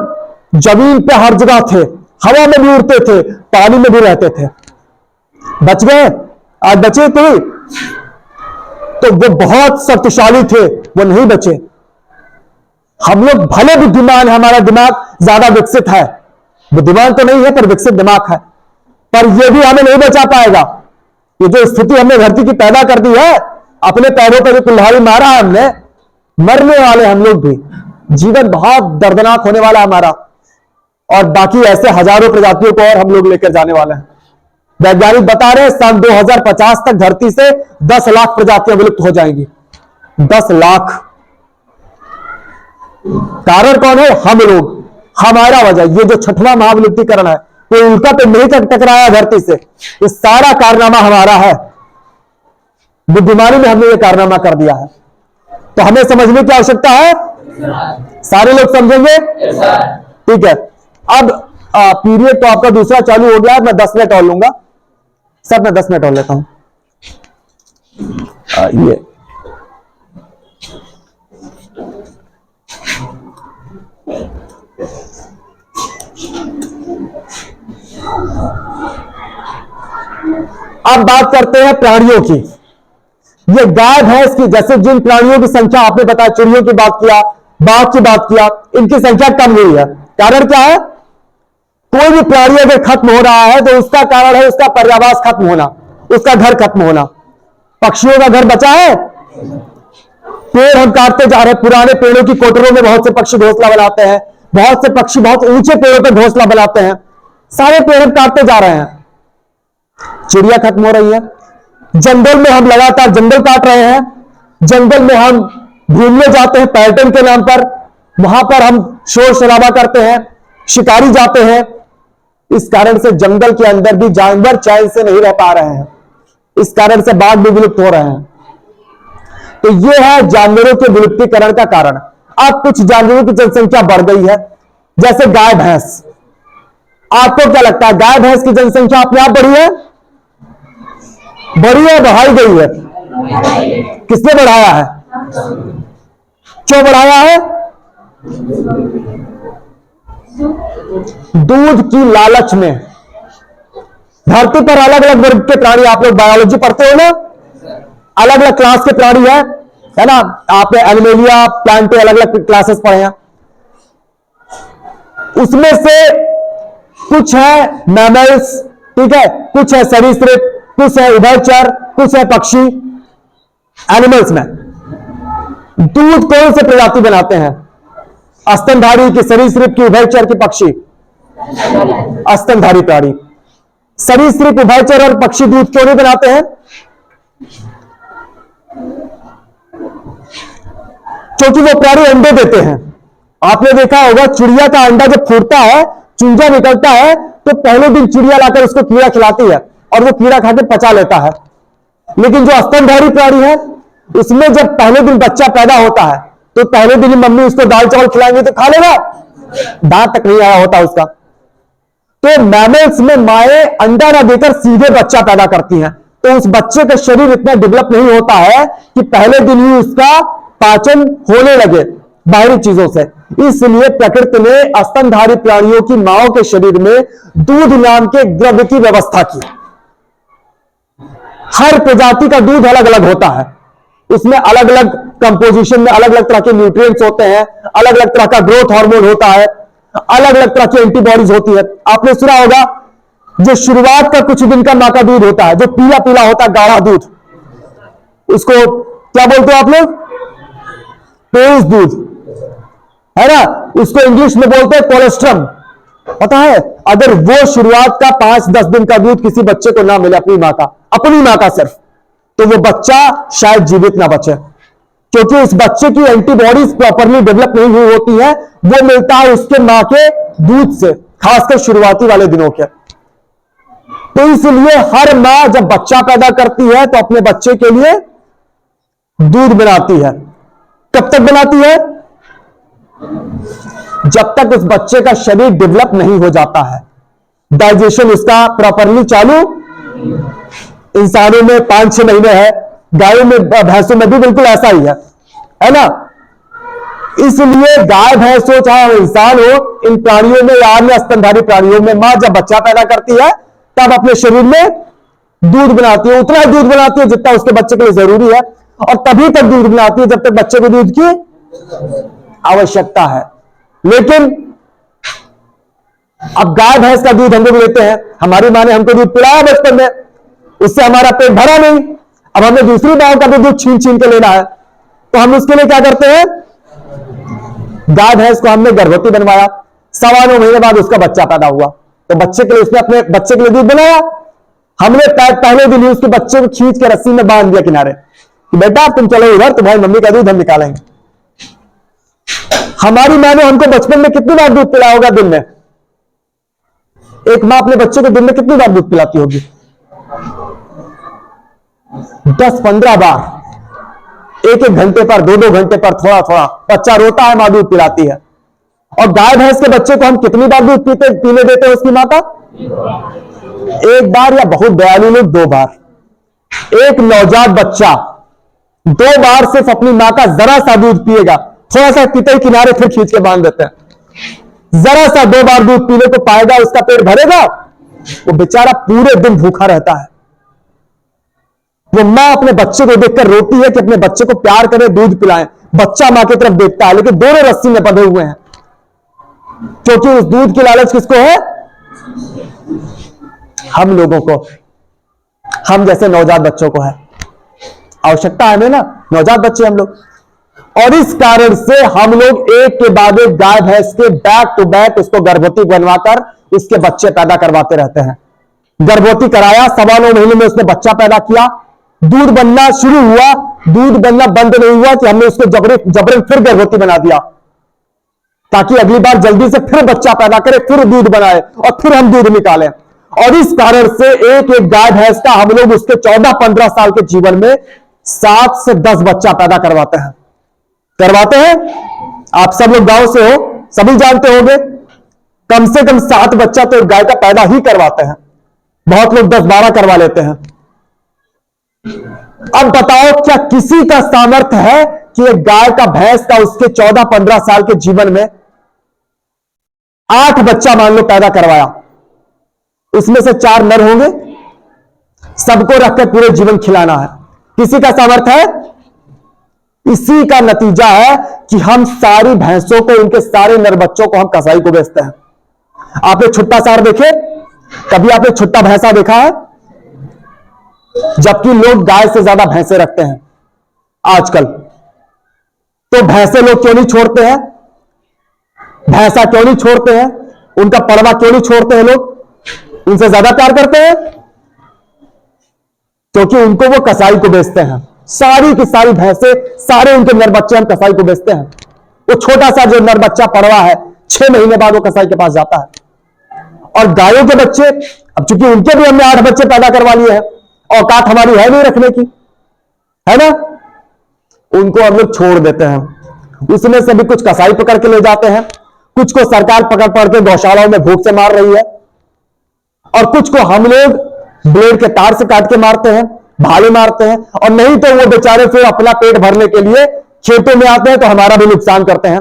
जमीन पे हर जगह थे, हवा में भी उड़ते थे, पानी में भी रहते थे। बच गए? आज बचे थे तो वो बहुत शक्तिशाली थे, वो नहीं बचे। हम लोग भले बुद्धिमान है, हमारा दिमाग ज्यादा विकसित है, बुद्धिमान तो नहीं है पर विकसित दिमाग है, पर यह भी हमें नहीं बचा पाएगा। ये जो स्थिति हमने धरती की पैदा कर दी है, अपने पैरों पर जो कुल्हाड़ी मारा है हमने, मरने वाले हम लोग भी। जीवन बहुत दर्दनाक होने वाला हमारा, और बाकी ऐसे हजारों प्रजातियों को और हम लोग लेकर जाने वाले हैं। वैज्ञानिक बता रहे हैं सन 2050 तक धरती से 10 लाख प्रजातियां विलुप्त हो जाएंगी। 10 लाख। कारण कौन है? हम लोग, हमारा वजह। ये जो 6वां महाविलुप्तीकरण है, कोई उल्का पे नहीं टकराया धरती से, ये सारा कारनामा हमारा है। बुद्धिमानी में हमने ये कारनामा कर दिया है। तो हमें समझने की आवश्यकता है। सारे लोग समझेंगे? ठीक है। अब पीरियड तो आपका दूसरा चालू हो गया है, मैं 10 मिनट और लूंगा। सर मैं 10 मिनट और लेता हूं। ये अब बात करते हैं प्राणियों की। ये गाय भैंस की, जैसे जिन प्राणियों की संख्या आपने बताया, चिड़ियों की बात किया, बाघ की बात किया, इनकी संख्या कम हुई है। कारण क्या है? कोई भी प्राणी अगर खत्म हो रहा है तो उसका कारण है उसका पर्यावास खत्म होना, उसका घर खत्म होना। पक्षियों का घर बचा है? पेड़ हम काटते जा रहे हैं। पुराने पेड़ों की कोटरों में बहुत से पक्षी घोंसला बनाते हैं, बहुत से पक्षी बहुत ऊंचे पेड़ों पर घोंसला बनाते हैं। सारे पेड़ हम काटते जा रहे हैं, चिड़िया खत्म हो रही है। जंगल में हम लगातार जंगल काट रहे हैं। जंगल में हम घूमने जाते हैं पर्यटन के नाम पर, वहां पर हम शोर शराबा करते हैं, शिकारी जाते हैं। इस कारण से जंगल के अंदर भी जानवर चैन से नहीं रह पा रहे हैं। इस कारण से बाघ भी विलुप्त हो रहे हैं। तो यह है जानवरों के विलुप्तीकरण का कारण। अब कुछ जानवरों की जनसंख्या बढ़ गई है, जैसे गाय भैंस। आपको क्या लगता है, गाय भैंस की जनसंख्या अपने आप बढ़ी है? बढ़ी है, बढ़ाई गई है? किसने बढ़ाया है? क्यों बढ़ाया है? दूध की लालच में। धरती पर अलग अलग वर्ग के प्राणी, आप लोग बायोलॉजी पढ़ते हो ना, अलग अलग क्लास के प्राणी है ना। आपने एनिमेलिया, प्लांटे, अलग अलग क्लासेस पढ़े हैं। उसमें से कुछ है मैमल्स, ठीक है, कुछ है सरीसृप, कुछ है उभयचर, कुछ है पक्षी। एनिमल्स में दूध कौन से प्रजाति बनाते हैं? स्तनधारी की, सरीसृप की, उभयचर की, पक्षी? स्तनधारी प्राणी। सरीसृप, उभयचर और पक्षी दूध क्यों नहीं बनाते हैं? क्योंकि वो प्राणी अंडे देते हैं। आपने देखा होगा चिड़िया का अंडा जब फूटता है, चूजा निकलता है, तो पहले दिन चिड़िया लाकर उसको कीड़ा खिलाती है और वो कीड़ा खाकर पचा लेता है। लेकिन जो स्तनधारी प्राणी है, उसमें जब पहले दिन बच्चा पैदा होता है तो पहले दिन ही मम्मी उसको दाल चावल खिलाएंगे तो खा लेगा, दांत तक नहीं आया होता उसका। तो मैमल्स में माए अंडा ना देकर सीधे बच्चा पैदा करती हैं, तो उस बच्चे का शरीर इतना डेवलप नहीं होता है कि पहले दिन ही उसका पाचन होने लगे बाहरी चीजों से। इसलिए प्रकृति ने स्तनधारी प्राणियों की माओ के शरीर में दूध नाम के द्रव्य की व्यवस्था की। हर प्रजाति का दूध अलग अलग होता है, उसमें अलग अलग कंपोजिशन में अलग अलग तरह के न्यूट्रिएंट्स होते हैं, अलग अलग तरह का ग्रोथ हार्मोन होता है, अलग अलग तरह की एंटीबॉडीज होती है। आपने सुना होगा जो शुरुआत का कुछ दिन का मां का दूध होता है, जो पीला पीला होता है गाढ़ा दूध, उसको क्या बोलते हो आप लोग? पेज दूध, है ना। उसको इंग्लिश में बोलते हैं कोलेस्ट्रम। पता है, अगर वो शुरुआत का 5-10 दिन का दूध किसी बच्चे को ना मिले, अपनी मां का सिर्फ, तो वो बच्चा शायद जीवित ना बचे, क्योंकि उस बच्चे की एंटीबॉडीज प्रॉपरली डेवलप नहीं हुई होती है। वो मिलता है उसके मां के दूध से, खासकर शुरुआती वाले दिनों के। तो इसलिए हर मां जब बच्चा पैदा करती है तो अपने बच्चे के लिए दूध बनाती है। कब तक बनाती है? जब तक उस बच्चे का शरीर डेवलप नहीं हो जाता है, डाइजेशन उसका प्रॉपरली चालू। इंसानों में 5-6 महीने है, गायों में, भैंसों में भी बिल्कुल ऐसा ही है ना। इसलिए गाय भैंस हो चाहे इंसान हो, इन प्राणियों में या अन्य स्तनधारी प्राणियों में मां जब बच्चा पैदा करती है तब अपने शरीर में दूध बनाती है। उतना ही दूध बनाती है जितना उसके बच्चे के लिए जरूरी है, और तभी तक दूध बनाती है जब तक बच्चे को दूध की आवश्यकता है। लेकिन अब गाय भैंस का दूध हम लोग लेते हैं, हमारी मां ने हमको दूध पिलाया बचपन में, उससे हमारा पेट भरा नहीं। अब हमें दूसरी गाय का भी दूध छीन छीन के लेना है, तो हम उसके लिए क्या करते हैं? गाय भैंस को हमने गर्भवती बनवाया, 9.25 महीने बाद उसका बच्चा पैदा हुआ, तो बच्चे के लिए उसने अपने बच्चे के लिए दूध बनाया। हमने पहले दिन ही उसके बच्चे को खींच के रस्सी में बांध दिया किनारे कि बेटा तुम चलो उधर, तुम्हारी मम्मी का दूध हम निकालेंगे। हमारी मां ने हमको बचपन में कितनी बार दूध पिलाया होगा दिन में? एक मां अपने बच्चे को दिन में कितनी बार दूध पिलाती होगी? 10-15 बार, 1-1 घंटे पर, 2-2 घंटे पर, थोड़ा थोड़ा बच्चा रोता है, मां दूध पिलाती है। और गाय भैंस के बच्चे को हम कितनी बार दूध पीने देते हैं उसकी मां का? 1 बार, या बहुत दयालु लोग 2 बार। एक नवजात बच्चा 2 बार सिर्फ अपनी मां का जरा सा दूध पिएगा, थोड़ा सा पीते ही किनारे फिर खींच के बांध देते हैं। जरा सा 2 बार दूध पीने को पाएगा, उसका पेट भरेगा? वो बेचारा पूरे दिन भूखा रहता है। वो मां अपने बच्चे को देखकर रोती है कि अपने बच्चे को प्यार करें, दूध पिलाएं। बच्चा मां की तरफ देखता है, लेकिन दोनों रस्सी में बंधे हुए हैं, क्योंकि उस दूध की लालच किसको है? हम लोगों को, हम जैसे नवजात बच्चों को है। आवश्यकता है हमें ना, नवजात बच्चे हम लोग। और इस कारण से हम लोग एक के बाद एक गाय भैंस के बैक टू बैक उसको गर्भवती बनवाकर उसके बच्चे पैदा करवाते रहते हैं। गर्भवती कराया, 9.25 महीने में उसने बच्चा पैदा किया, दूध बनना शुरू हुआ, दूध बनना बंद नहीं हुआ कि हमने उसको जबरन फिर गर्भवती बना दिया, ताकि अगली बार जल्दी से फिर बच्चा पैदा करे, फिर दूध बनाए और फिर हम दूध निकालें। और इस कारण से एक एक गाय भैंस का हम लोग उसके 14-15 साल के जीवन में 7 से 10 बच्चा पैदा करवाते हैं। आप सब लोग गांव से हो, सभी जानते होंगे, कम से कम 7 बच्चा तो एक गाय का पैदा ही करवाते हैं। बहुत लोग 10-12 करवा लेते हैं। अब बताओ, क्या किसी का सामर्थ्य है कि एक गाय का, भैंस का उसके 14-15 साल के जीवन में 8 बच्चा मान लो पैदा करवाया, उसमें से 4 नर होंगे, सबको रखकर पूरे जीवन खिलाना है? किसी का सामर्थ्य है? इसी का नतीजा है कि हम सारी भैंसों को, इनके सारे नर बच्चों को हम कसाई को बेचते हैं। आपने छुट्टा सार देखे? कभी आपने छुट्टा भैंसा देखा है? जबकि लोग गाय से ज्यादा भैंसे रखते हैं आजकल। तो भैंसे लोग क्यों नहीं छोड़ते हैं? भैंसा क्यों नहीं छोड़ते हैं? उनका पड़वा क्यों नहीं छोड़ते हैं? लोग उनसे ज्यादा प्यार करते हैं, क्योंकि उनको वो कसाई को बेचते हैं। सारी की सारी भैंसे, सारे उनके नर बच्चे हम कसाई को बेचते हैं। वो छोटा सा जो नर बच्चा पड़वा है, 6 महीने बाद वो कसाई के पास जाता है। और गायों के बच्चे, अब चूंकि उनके भी हमने 8 बच्चे पैदा करवा लिए हैं, औकात हमारी है नहीं रखने की, है ना, उनको हम लोग छोड़ देते हैं। उसमें से भी कुछ कसाई पकड़ के ले जाते हैं, कुछ को सरकार पकड़ के गौशालाओं में भूख से मार रही है, और कुछ को हम लोग ब्लेड के तार से काट के मारते हैं, भाले मारते हैं। और नहीं तो वो बेचारे फिर अपना पेट भरने के लिए खेतों में आते हैं, तो हमारा भी नुकसान करते हैं,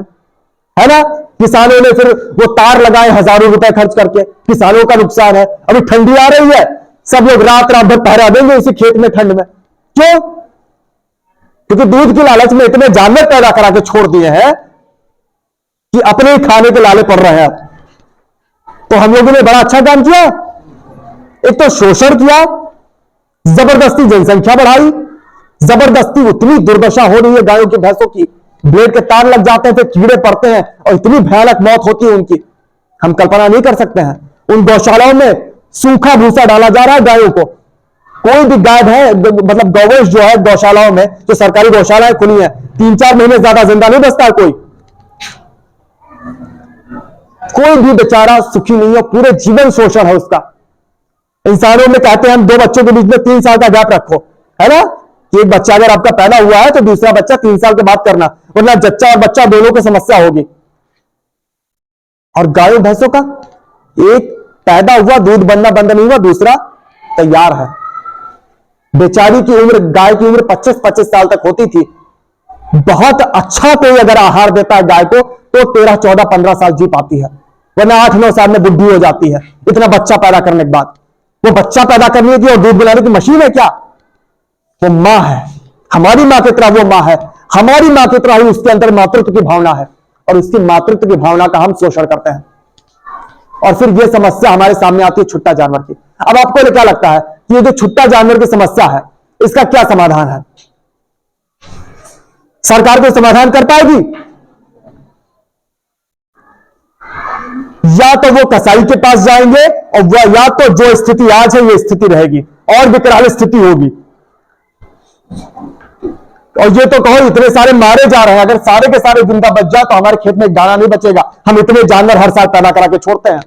है ना। किसानों ने फिर वो तार लगाए हजारों रुपए खर्च करके, किसानों का नुकसान है। अभी ठंडी आ रही है, सब लोग रात रात भर पहरा देंगे इसी खेत में ठंड में। क्यों? क्योंकि दूध की लालच में इतने जानवर पैदा करा के छोड़ दिए हैं कि अपने ही खाने के लाले पड़ रहे हैं। तो हम लोगों ने बड़ा अच्छा काम किया। एक तो शोषण किया, जबरदस्ती जनसंख्या बढ़ाई, जबरदस्ती उतनी दुर्दशा हो रही है गायों की, भैंसों की, ब्लेड के तार लग जाते हैं, फिर कीड़े पड़ते हैं और इतनी भयानक मौत होती है उनकी, हम कल्पना नहीं कर सकते हैं। उन गौशालाओं में सूखा भूसा डाला जा रहा है गायों को। कोई भी गाय है, मतलब गौवंश जो है गौशालाओं में, जो सरकारी गौशालाएं खुली हैं, 3-4 महीने ज्यादा जिंदा नहीं बचता है कोई भी बेचारा सुखी नहीं है, पूरे जीवन शोषण है उसका। इंसानों में कहते हैं हम 2 बच्चों के बीच में 3 साल का गैप रखो, है ना, कि एक बच्चा अगर आपका पैदा हुआ है तो दूसरा बच्चा 3 साल के बाद करना, वरना जच्चा और बच्चा दोनों को समस्या होगी। और गायों भैंसों का एक पैदा हुआ, दूध बनना बंद नहीं हुआ, दूसरा तैयार है। बेचारी की उम्र, गाय की उम्र 25-25 साल तक होती थी। बहुत अच्छा कोई अगर आहार देता है गाय को तो 13, 14, 15 साल जी पाती है, वरना 8-9 साल में बुढ़ी हो जाती है, इतना बच्चा पैदा करने के बाद। वो बच्चा पैदा करने की और दूध बनाने की मशीन है क्या? वो मां है, हमारी मां की तरह वो मां है, हमारी मां की तरह ही उसके अंदर मातृत्व की भावना है, और उसकी मातृत्व की भावना का हम शोषण करते हैं। और फिर ये समस्या हमारे सामने आती है छुट्टा जानवर की। अब आपको क्या लगता है कि ये जो छुट्टा जानवर की समस्या है, इसका क्या समाधान है? सरकार कोई समाधान कर पाएगी? या तो वो कसाई के पास जाएंगे, और वह या तो जो स्थिति आज है ये स्थिति रहेगी, और विकराल स्थिति होगी। और ये तो कहो इतने सारे मारे जा रहे हैं, अगर सारे के सारे जिंदा बच जाए तो हमारे खेत में एक दाना नहीं बचेगा। हम इतने जानवर हर साल पैदा करा के छोड़ते हैं,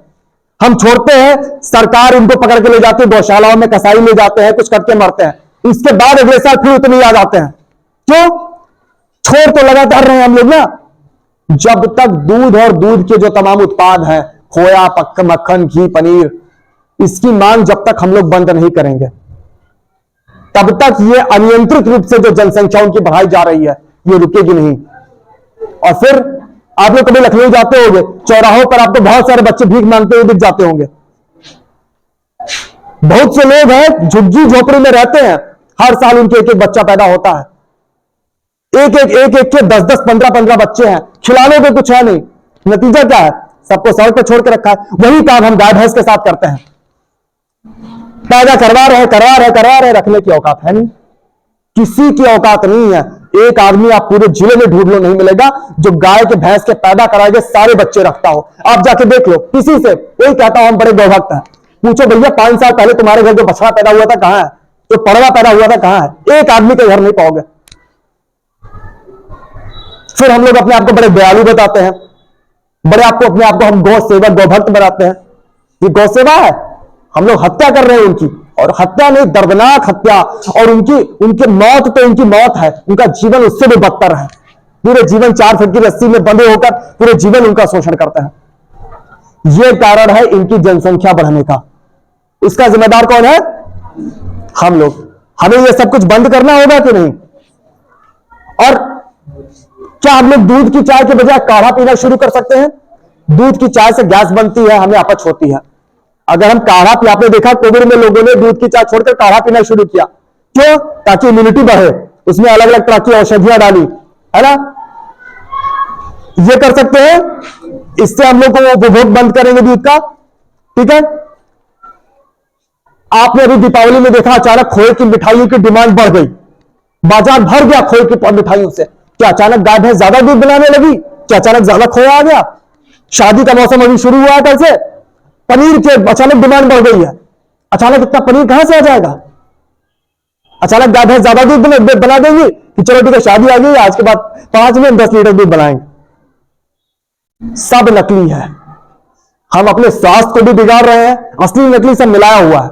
हम छोड़ते हैं, सरकार इनको पकड़ के ले जाती है गौशालाओं में, कसाई ले जाते हैं, कुछ करके मरते हैं, इसके बाद अगले साल फिर उतने आ जाते हैं। क्यों? छोड़ तो लगातार रहे हैं हम लोग ना। जब तक दूध और दूध के जो तमाम उत्पाद हैं, खोया, मक्खन, घी, पनीर, इसकी मांग जब तक हम लोग बंद नहीं करेंगे, तब तक ये अनियंत्रित रूप से जो जनसंख्या उनकी बढ़ाई जा रही है, ये रुकेगी नहीं। और फिर आप लोग कभी लखनऊ जाते होंगे, चौराहों पर आपको बहुत सारे बच्चे भीख मांगते हुए दिख जाते होंगे। बहुत से लोग हैं झुग्गी झोपड़ी में रहते हैं, हर साल उनके एक एक बच्चा पैदा होता है, एक एक के 10-10, 15-15 बच्चे हैं, खिलाने को कुछ है नहीं, नतीजा क्या है? सबको सड़क पे छोड़ के रखा है। वही काम हम गाय भैंस के साथ करते हैं, पैदा करवा रहे, रखने की औकात है नहीं, किसी की औकात नहीं है। एक आदमी आप पूरे जिले में ढूंढ लो, नहीं मिलेगा जो गाय के भैंस के पैदा कराएंगे सारे बच्चे रखता हो। आप जाके देख लो किसी से, कोई कहता हो हम बड़े गौभक्त हैं, पूछो भैया 5 साल पहले तुम्हारे घर जो बछड़ा पैदा हुआ था कहां है, जो पड़वा पैदा हुआ था कहां है? एक आदमी के घर नहीं पाओगे। फिर हम लोग अपने आप को बड़े दयालु बताते हैं, बड़े आपको अपने आप को हम गौ सेवक गौभक्त बनाते हैं। ये गौ सेवा है? हम लोग हत्या कर रहे हैं उनकी, और हत्या नहीं, दर्दनाक हत्या। और उनकी मौत तो उनकी मौत है, उनका जीवन उससे भी बदतर है। पूरे जीवन 4 फीट की रस्सी में बंधे होकर पूरे जीवन उनका शोषण करते हैं। यह कारण है इनकी जनसंख्या बढ़ने का। इसका जिम्मेदार कौन है? हम लोग। हमें यह सब कुछ बंद करना होगा कि नहीं? और क्या हम लोग दूध की चाय के बजाय काढ़ा पीना शुरू कर सकते हैं? दूध की चाय से गैस बनती है, हमें अपच होती है। अगर हम काढ़ा पी, आपने देखा कोविड में लोगों ने दूध की चाय छोड़कर काढ़ा पीना शुरू किया, क्यों? ताकि इम्यूनिटी बढ़े, उसमें अलग अलग तरह की औषधियां डाली, है ना? ये कर सकते हैं, इससे हम लोग को उपभोग बंद करेंगे दूध का, ठीक है? आपने अभी दीपावली में देखा अचानक खोए की मिठाइयों की डिमांड बढ़ गई, बाजार भर गया खोए की मिठाइयों से। क्या अचानक गाय भैंस ज्यादा दूध बनाने लगी? क्या अचानक ज्यादा खोया आ गया? शादी का मौसम अभी शुरू हुआ है, कल से पनीर के अचानक डिमांड बढ़ गई है। अचानक इतना पनीर कहां से आ जाएगा? अचानक गाय भैंस ज्यादा दूध बना देंगी कि चलो ठीक है शादी आ गई, आज के बाद 5 में 10 लीटर दूध बनाएंगे। सब नकली है, हम अपने स्वास्थ्य को भी बिगाड़ रहे हैं, असली नकली सब मिलाया हुआ है।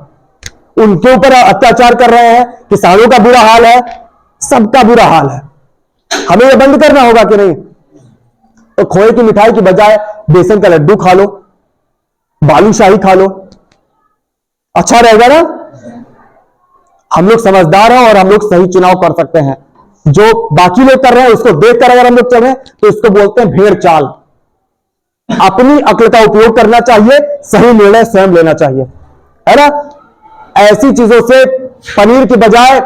उनके ऊपर अत्याचार कर रहे हैं, किसानों का बुरा हाल है, सबका बुरा हाल है। हमें यह बंद करना होगा कि नहीं? तो खोए की मिठाई की बजाय बेसन का लड्डू खा लो, बालूशाही खा लो, अच्छा रहेगा ना? हम लोग समझदार हैं और हम लोग सही चुनाव कर सकते हैं। जो बाकी लोग कर रहे हैं उसको देखकर अगर हम लोग चलें तो इसको बोलते हैं भेड़ चाल। अपनी अक्ल का उपयोग करना चाहिए, सही निर्णय स्वयं लेना चाहिए, है ना? ऐसी चीजों से पनीर की बजाय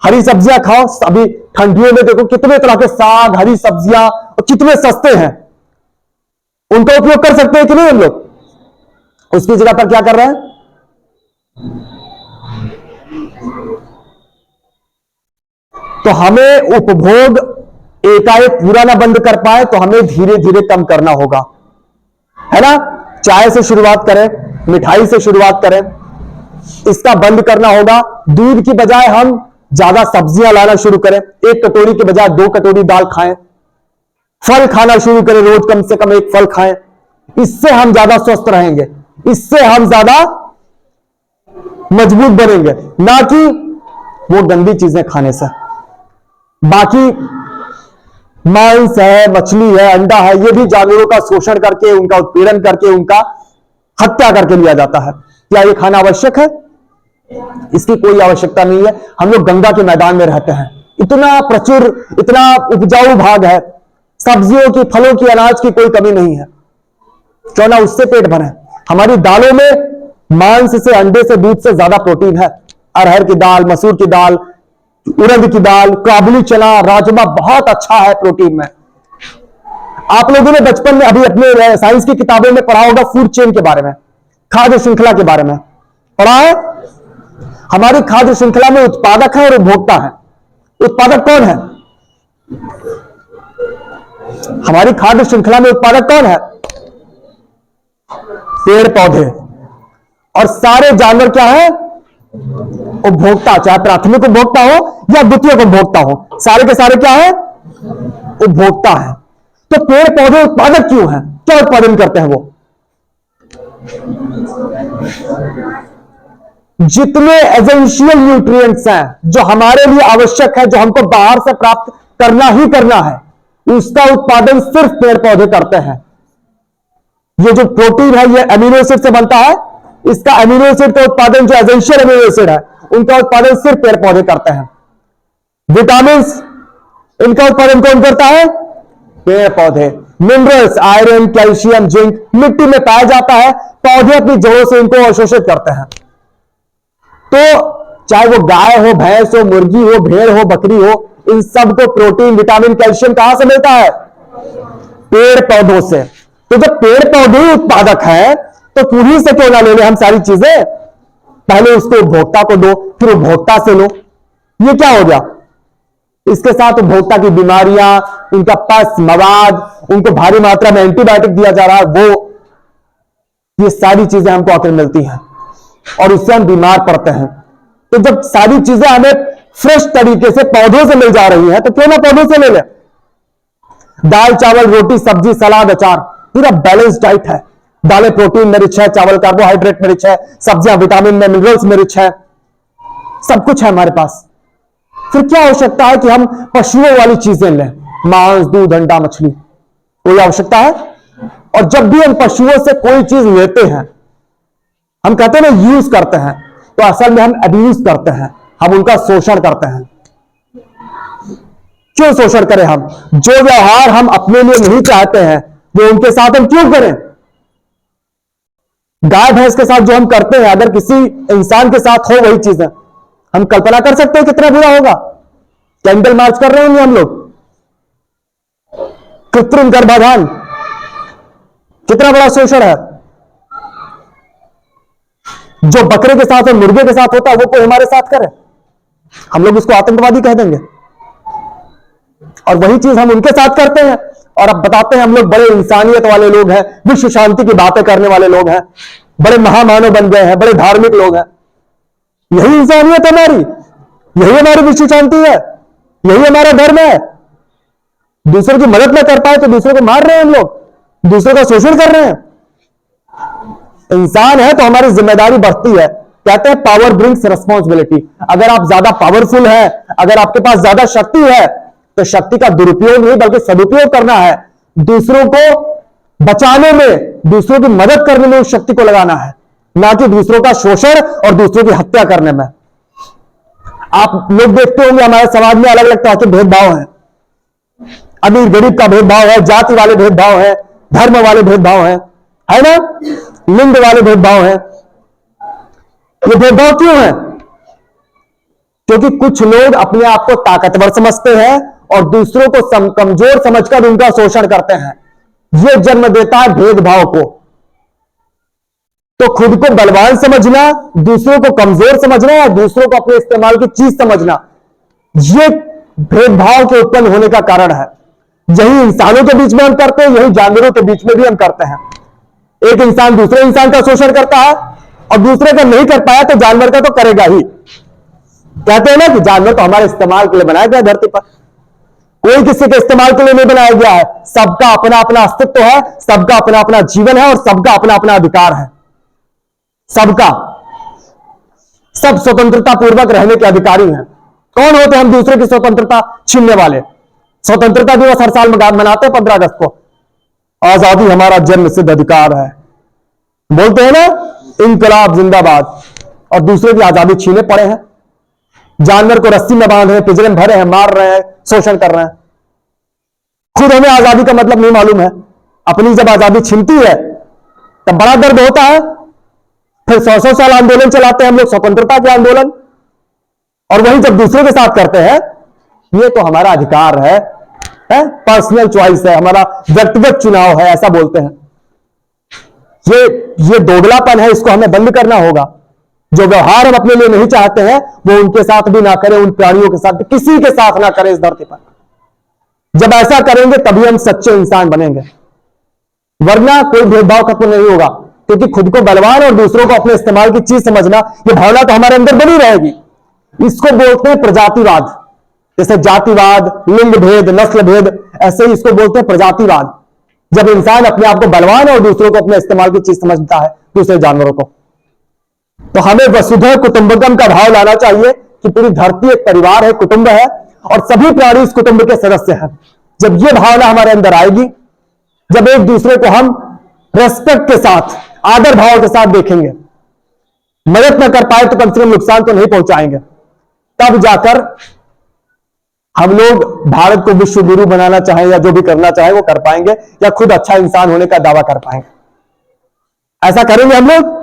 हरी सब्जियां खाओ। अभी ठंडियों में देखो कितने तरह के साग, हरी सब्जियां और कितने सस्ते हैं, उनका उपयोग कर सकते हैं कि नहीं हम लोग? उसकी जगह पर क्या कर रहे हैं? तो हमें उपभोग एकाएक पूरा ना बंद कर पाए तो हमें धीरे धीरे कम करना होगा, है ना? चाय से शुरुआत करें, मिठाई से शुरुआत करें, इसका बंद करना होगा। दूध की बजाय हम ज्यादा सब्जियां लाना शुरू करें, 1 कटोरी के बजाय 2 कटोरी दाल खाएं, फल खाना शुरू करें, रोज कम से कम 1 फल खाएं। इससे हम ज्यादा स्वस्थ रहेंगे, इससे हम ज्यादा मजबूत बनेंगे, ना कि वो गंदी चीजें खाने से। बाकी मांस है, मछली है, अंडा है, ये भी जानवरों का शोषण करके, उनका उत्पीड़न करके, उनका हत्या करके लिया जाता है। क्या ये खाना आवश्यक है? इसकी कोई आवश्यकता नहीं है। हम लोग गंगा के मैदान में रहते हैं, इतना प्रचुर, इतना उपजाऊ भाग है, सब्जियों की, फलों की, अनाज की कोई कमी नहीं है, क्यों ना उससे पेट भरे। हमारी दालों में मांस से, अंडे से, दूध से ज्यादा प्रोटीन है। अरहर की दाल, मसूर की दाल, उड़द की दाल, काबुली चना, राजमा बहुत अच्छा है प्रोटीन में। आप लोगों ने बचपन में अभी अपने साइंस की किताबों में पढ़ा होगा फूड चेन के बारे में, खाद्य श्रृंखला के बारे में पढ़ा है। हमारी खाद्य श्रृंखला में उत्पादक है और उपभोक्ता है। उत्पादक कौन है? हमारी खाद्य श्रृंखला में उत्पादक कौन है? पेड़ पौधे। और सारे जानवर क्या है? उपभोक्ता, चाहे प्राथमिक उपभोक्ता हो या द्वितीयक उपभोक्ता हो, सारे के सारे क्या है? उपभोक्ता है। तो पेड़ पौधे उत्पादक क्यों हैं? क्या उत्पादन करते हैं वो? जितने एसेंशियल न्यूट्रिएंट्स हैं जो हमारे लिए आवश्यक है, जो हमको बाहर से प्राप्त करना ही करना है, उसका उत्पादन सिर्फ पेड़ पौधे करते हैं। ये जो प्रोटीन है ये अमीनो एसिड से बनता है, इसका अमीनो एसिड का उत्पादन, जो एसेंशियल अमीनो एसिड है, उनका उत्पादन सिर्फ पेड़ पौधे करते हैं। विटामिन, इनका उत्पादन कौन करता है? पेड़ पौधे। मिनरल्स, आयरन, कैल्शियम, जिंक मिट्टी में पाया जाता है, पौधे अपनी जड़ों से इनको अवशोषित करते हैं। तो चाहे वो गाय हो, भैंस हो, मुर्गी हो, भेड़ हो, बकरी हो, इन सबको प्रोटीन, विटामिन, कैल्शियम कहां से मिलता है? पेड़ पौधों से। तो जब पेड़ पौधे उत्पादक है तो पूरी से क्यों ना ले ले हम सारी चीजें? पहले उसको उपभोक्ता को दो, फिर उपभोक्ता से लो। ये क्या हो गया? इसके साथ उपभोक्ता की बीमारियां, उनका पस, मवाद, उनको भारी मात्रा में एंटीबायोटिक दिया जा रहा है, वो ये सारी चीजें हमको आकर मिलती हैं और उससे हम बीमार पड़ते हैं। तो जब सारी चीजें हमें फ्रेश तरीके से पौधों से मिल जा रही हैं तो क्यों ना पौधों से ले ले। दाल, चावल, रोटी, सब्जी, सलाद, अचार, पूरा बैलेंस डाइट है। दालें प्रोटीन में रिच है, चावल कार्बोहाइड्रेट में रिच है, सब्जियां विटामिन में, मिनरल्स में रिच है, सब कुछ है हमारे पास। फिर क्या आवश्यकता है कि हम पशुओं वाली चीजें लें? मांस, दूध, अंडा, मछली, कोई आवश्यकता है? और जब भी हम पशुओं से कोई चीज लेते हैं, हम कहते हैं ना यूज करते हैं, तो असल में हम अब्यूज करते हैं, हम उनका शोषण करते हैं। क्यों शोषण करें हम? जो व्यवहार हम अपने लिए नहीं चाहते हैं वो उनके साथ हम क्यों करें? गाय भैंस के साथ जो हम करते हैं, अगर किसी इंसान के साथ हो वही चीजें, हम कल्पना कर सकते हैं कितना बुरा होगा। कैंडल मार्च कर रहे होंगे हम लोग, कृत्रिम गर्भाधान, कितना बड़ा शोषण है। जो बकरे के साथ और मुर्गे के साथ होता है वो कोई हमारे साथ करे, हम लोग उसको आतंकवादी कह देंगे। और वही चीज हम उनके साथ करते हैं और अब बताते हैं हम लोग बड़े इंसानियत वाले लोग हैं, विश्व शांति की बातें करने वाले लोग हैं, बड़े महामानव बन गए हैं, बड़े धार्मिक लोग हैं। यही इंसानियत हमारी, यही हमारी विश्व शांति है, यही हमारा धर्म है। दूसरों की मदद न कर पाए तो दूसरों को मार रहे हैं हम लोग, दूसरों का शोषण कर रहे हैं। इंसान है तो हमारी जिम्मेदारी बढ़ती है। कहते हैं पावर ब्रिंग्स रिस्पॉन्सिबिलिटी। अगर आप ज्यादा पावरफुल हैं, अगर आपके पास ज्यादा शक्ति है, तो शक्ति का दुरुपयोग नहीं बल्कि सदुपयोग करना है। दूसरों को बचाने में, दूसरों की मदद करने में उस शक्ति को लगाना है, ना कि दूसरों का शोषण और दूसरों की हत्या करने में। आप लोग देखते होंगे हमारे समाज में अलग अलग तरह के भेदभाव हैं। अमीर गरीब का भेदभाव है, जाति वाले भेदभाव है, धर्म वाले भेदभाव है ना, लिंग वाले भेदभाव है। ये भेदभाव क्यों है? क्योंकि कुछ लोग अपने आप को ताकतवर समझते हैं और दूसरों को कमजोर समझकर उनका शोषण करते हैं। यह जन्म देता है भेदभाव को। तो खुद को बलवान समझना, दूसरों को कमजोर समझना या दूसरों को अपने इस्तेमाल की चीज समझना, यह भेदभाव के उत्पन्न होने का कारण है। यही इंसानों के बीच में हम करते हैं, यही जानवरों के बीच में भी हम करते हैं। एक इंसान दूसरे इंसान का शोषण करता है और दूसरे का नहीं कर पाया तो जानवर का तो करेगा ही। कहते हैं ना कि जानवर तो हमारे इस्तेमाल के लिए बनाया गया धरती पर, कोई किसी के इस्तेमाल के लिए नहीं बनाया गया है। सबका अपना अपना अस्तित्व है, सबका अपना अपना जीवन है और सबका अपना अपना अधिकार है। सबका, सब स्वतंत्रता पूर्वक रहने के अधिकारी हैं। कौन होते हैं हम दूसरे की स्वतंत्रता छीनने वाले? स्वतंत्रता दिवस हर साल मनाते हैं 15 अगस्त को। आजादी हमारा जन्म सिद्ध अधिकार है, बोलते हैं ना, इनकलाब जिंदाबाद, और दूसरे की आजादी छीने पड़े हैं। जानवर को रस्सी में बांध रहे हैं, पिंजरे में भरे हैं, मार रहे हैं, शोषण कर रहे हैं। खुद हमें आजादी का मतलब नहीं मालूम है। अपनी जब आजादी छीनती है तब बड़ा दर्द होता है। फिर 100 साल आंदोलन चलाते हैं हम लोग, स्वतंत्रता के आंदोलन, और वहीं जब दूसरे के साथ करते हैं, ये तो हमारा अधिकार है, पर्सनल चॉइस है, हमारा व्यक्तिगत चुनाव है, ऐसा बोलते हैं। ये दोगलापन है, इसको हमें बंद करना होगा। जो व्यवहार हम अपने लिए नहीं चाहते हैं वो उनके साथ भी ना करें, उन प्राणियों के साथ भी, किसी के साथ ना करें इस धरती पर। जब ऐसा करेंगे तभी हम सच्चे इंसान बनेंगे, वरना कोई भेदभाव खत्म नहीं होगा। क्योंकि खुद को बलवान और दूसरों को अपने इस्तेमाल की चीज समझना, ये भावना तो हमारे अंदर बनी रहेगी। इसको बोलते हैं प्रजातिवाद। जैसे जातिवाद, लिंग भेद, नस्ल भेद, ऐसे ही इसको बोलते हैं प्रजातिवाद। जब इंसान अपने आप को बलवान और दूसरों को अपने इस्तेमाल की चीज समझता है, दूसरे जानवरों को। तो हमें वसुधैव कुटुंबकम का भाव लाना चाहिए कि पूरी धरती एक परिवार है, कुटुंब है, और सभी प्राणी इस कुटुंब के सदस्य हैं। जब ये भावना हमारे अंदर आएगी, जब एक दूसरे को हम रेस्पेक्ट के साथ, आदर भाव के साथ देखेंगे, मदद न कर पाए तो कम से कम नुकसान तो नहीं पहुंचाएंगे, तब जाकर हम लोग भारत को विश्व गुरु बनाना चाहें या जो भी करना चाहे वो कर पाएंगे, या खुद अच्छा इंसान होने का दावा कर पाएंगे। ऐसा करेंगे हम लोग।